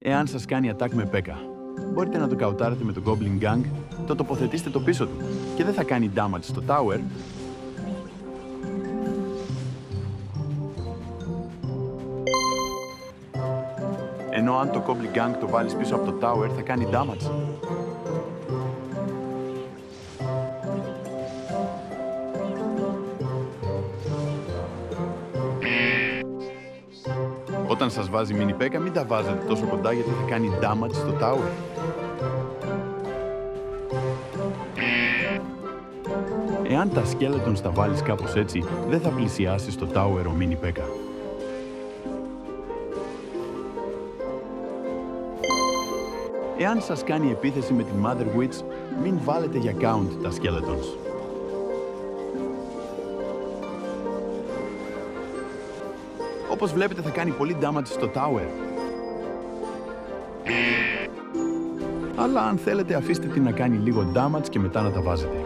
Εάν σας κάνει attack με P.E.K.K.A, μπορείτε να το καουτάρετε με το Goblin Gang, το τοποθετήστε το πίσω του και δεν θα κάνει damage στο tower. Ενώ αν το Goblin Gang το βάλεις πίσω από το tower θα κάνει damage. Όταν σας βάζει mini P.E.K.K.A μην τα βάζετε τόσο κοντά γιατί θα κάνει damage στο tower. Εάν τα skeletons τα βάλεις κάπως έτσι, δεν θα πλησιάσει στο tower ο mini P.E.K.K.A. Εάν σας κάνει επίθεση με τη Mother Witch, μην βάλετε για count τα skeletons. Όπως βλέπετε θα κάνει πολύ damage στο tower. Αλλά αν θέλετε αφήστε την να κάνει λίγο damage και μετά να τα βάζετε.